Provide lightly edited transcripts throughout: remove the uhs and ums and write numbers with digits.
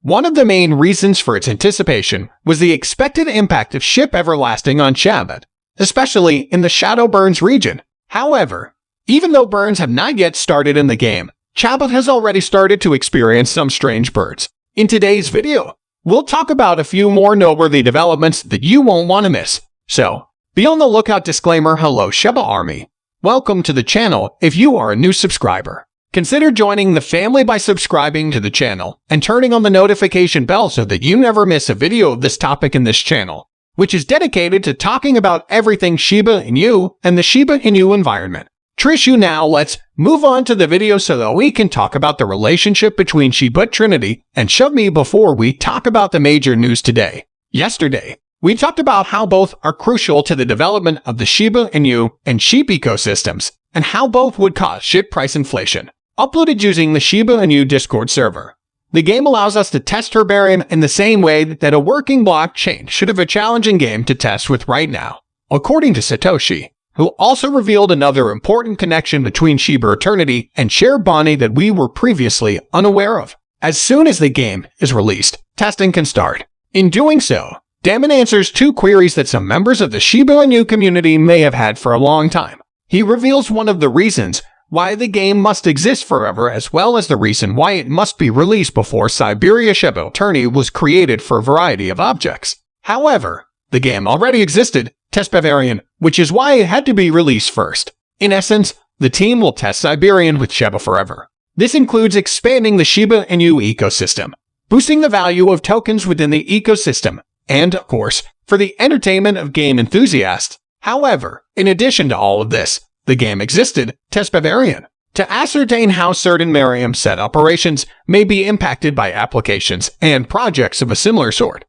One of the main reasons for its anticipation was the expected impact of Shib Everlasting on Shabbat, especially in the Shadow Burns region. However, even though burns have not yet started in the game, Shabbat has already started to experience some strange burns. In today's video, we'll talk about a few more noteworthy developments that you won't want to miss. So, be on the lookout. Disclaimer: Hello Shiba Army. Welcome to the channel. If you are a new subscriber, consider joining the family by subscribing to the channel and turning on the notification bell so that you never miss a video of this topic in this channel, which is dedicated to talking about everything Shiba Inu and the Shiba Inu environment. Now let's move on to the video so that we can talk about the relationship between Shiba Trinity and Shib before we talk about the major news today. Yesterday, we talked about how both are crucial to the development of the Shiba Inu and Shib ecosystems, and how both would cause Shib price inflation. Uploaded using the Shiba Inu Discord server. The game allows us to test Herbarium in the same way that a working blockchain should have a challenging game to test with right now, according to Satoshi, who also revealed another important connection between Shiba Eternity and Shib Inu that we were previously unaware of. As soon as the game is released, testing can start. In doing so, Damon answers two queries that some members of the Shiba Inu community may have had for a long time. He reveals one of the reasons why the game must exist forever, as well as the reason why it must be released before Siberia. Shiba Eternity was created for a variety of objects. However, the game already existed, test Bavarian, which is why it had to be released first. In essence, the team will test Siberian with Shiba forever. This includes expanding the Shiba Inu ecosystem, boosting the value of tokens within the ecosystem, and, of course, for the entertainment of game enthusiasts. However, in addition to all of this, the game existed, test Bavarian, to ascertain how certain Merriam set operations may be impacted by applications and projects of a similar sort.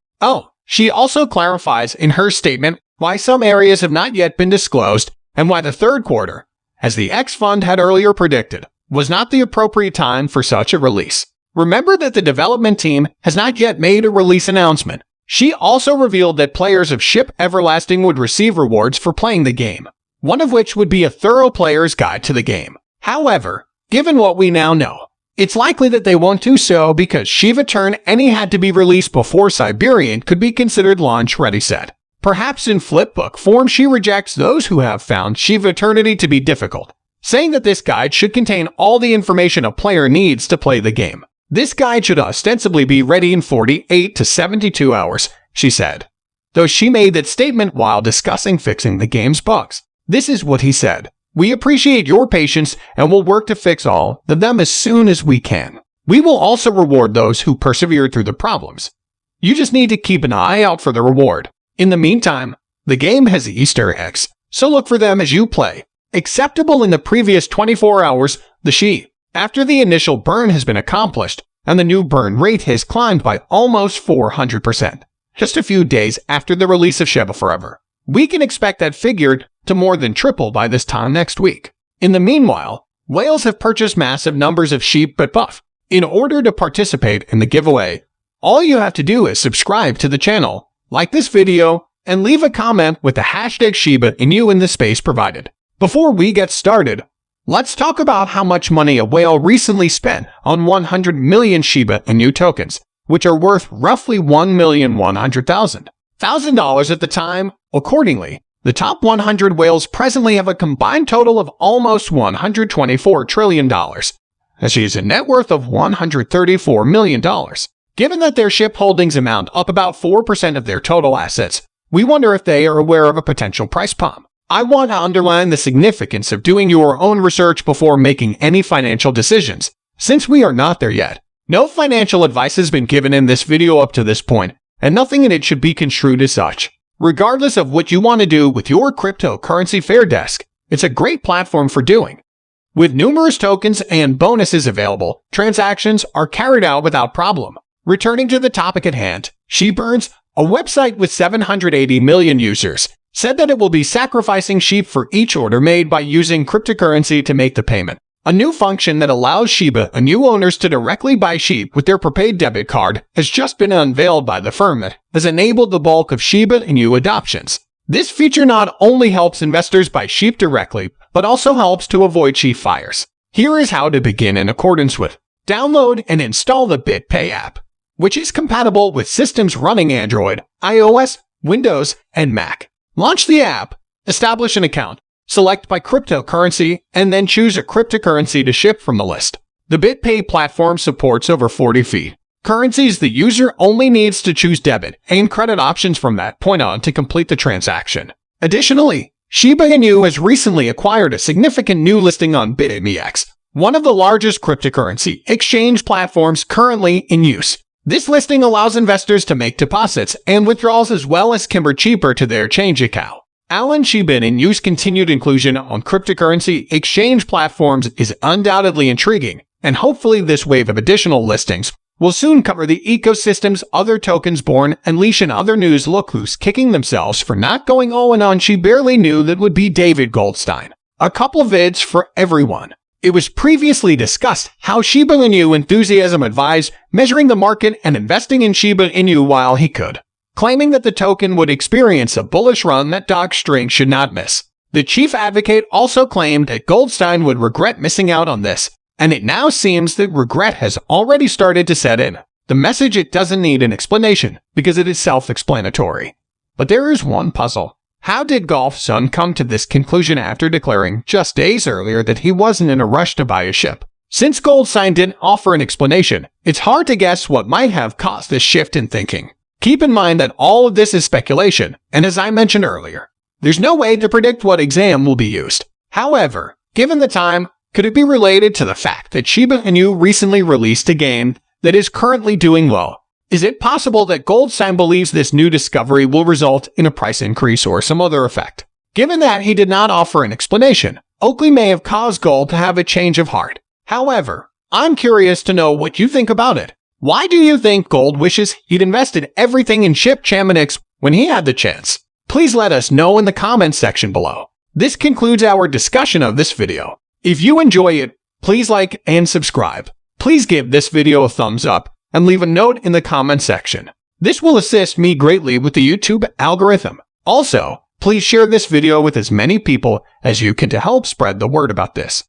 She also clarifies in her statement why some areas have not yet been disclosed and why the third quarter, as the X Fund had earlier predicted, was not the appropriate time for such a release. Remember that the development team has not yet made a release announcement. She also revealed that players of Shib Everlasting would receive rewards for playing the game, one of which would be a thorough player's guide to the game. However, given what we now know, it's likely that they won't do so because Shiba Eternity had to be released before Siberian could be considered launch-ready set. Perhaps in flipbook form, she rejects those who have found Shiba Eternity to be difficult, saying that this guide should contain all the information a player needs to play the game. This guide should ostensibly be ready in 48 to 72 hours, she said, though she made that statement while discussing fixing the game's bugs. This is what he said: "We appreciate your patience and will work to fix all of them as soon as we can. We will also reward those who persevered through the problems. You just need to keep an eye out for the reward. In the meantime, the game has Easter eggs, so look for them as you play." Acceptable in the previous 24 hours, the Shib, after the initial burn has been accomplished, and the new burn rate has climbed by almost 400%. Just a few days after the release of Shiba Forever, we can expect that figure to more than triple by this time next week. In the meanwhile, whales have purchased massive numbers of Shib Buff. In order to participate in the giveaway, all you have to do is subscribe to the channel, like this video, and leave a comment with the hashtag Shiba Inu in the space provided. Before we get started, let's talk about how much money a whale recently spent on 100 million Shiba Inu tokens, which are worth roughly $1,100,000 at the time. Accordingly, the top 100 whales presently have a combined total of almost $124 trillion, achieves a net worth of $134 million. Given that their ship holdings amount up about 4% of their total assets, we wonder if they are aware of a potential price pump. I want to underline the significance of doing your own research before making any financial decisions, since we are not there yet. No financial advice has been given in this video up to this point, and nothing in it should be construed as such. Regardless of what you want to do with your cryptocurrency fair desk, it's a great platform for doing. With numerous tokens and bonuses available, transactions are carried out without problem. Returning to the topic at hand, ShibBurns, a website with 780 million users, said that it will be sacrificing Shib for each order made by using cryptocurrency to make the payment. A new function that allows Shiba Inu owners to directly buy Shib with their prepaid debit card has just been unveiled by the firm that has enabled the bulk of Shiba Inu adoptions. This feature not only helps investors buy Shib directly, but also helps to avoid Shib fires. Here is how to begin in accordance with: download and install the BitPay app. which is compatible with systems running Android, iOS, Windows, and Mac. Launch the app, establish an account, select by cryptocurrency, and then choose a cryptocurrency to ship from the list. The BitPay platform supports over 40 fiat currencies. The user only needs to choose debit and credit options from that point on to complete the transaction. Additionally, Shiba Inu has recently acquired a significant new listing on BitMEX, one of the largest cryptocurrency exchange platforms currently in use. This listing allows investors to make deposits and withdrawals as well as convert cheaper to their exchange account. Alan Shiba Inu's continued inclusion on cryptocurrency exchange platforms is undoubtedly intriguing, and hopefully this wave of additional listings will soon cover the ecosystem's other tokens born and leash in other news. Look who's kicking themselves for not going all in on. She barely knew that would be David Goldstein. A couple of vids for everyone. It was previously discussed how Shiba Inu enthusiasm advised measuring the market and investing in Shiba Inu while he could, claiming that the token would experience a bullish run that Dogecoin should not miss. The chief advocate also claimed that Goldstein would regret missing out on this, and it now seems that regret has already started to set in. The message it doesn't need an explanation because it is self-explanatory. But there is one puzzle. How did Golf Sun come to this conclusion after declaring just days earlier that he wasn't in a rush to buy a ship? Since Goldstein didn't offer an explanation, it's hard to guess what might have caused this shift in thinking. Keep in mind that all of this is speculation, and as I mentioned earlier, there's no way to predict what exam will be used. However, given the time, could it be related to the fact that Shiba Inu recently released a game that is currently doing well? Is it possible that Goldstein believes this new discovery will result in a price increase or some other effect? Given that he did not offer an explanation, Oakley may have caused Gold to have a change of heart. However, I'm curious to know what you think about it. Why do you think Gold wishes he'd invested everything in Shib Kai when he had the chance? Please let us know in the comments section below. This concludes our discussion of this video. If you enjoy it, please like and subscribe. Please give this video a thumbs up and leave a note in the comment section. This will assist me greatly with the YouTube algorithm. Also, please share this video with as many people as you can to help spread the word about this.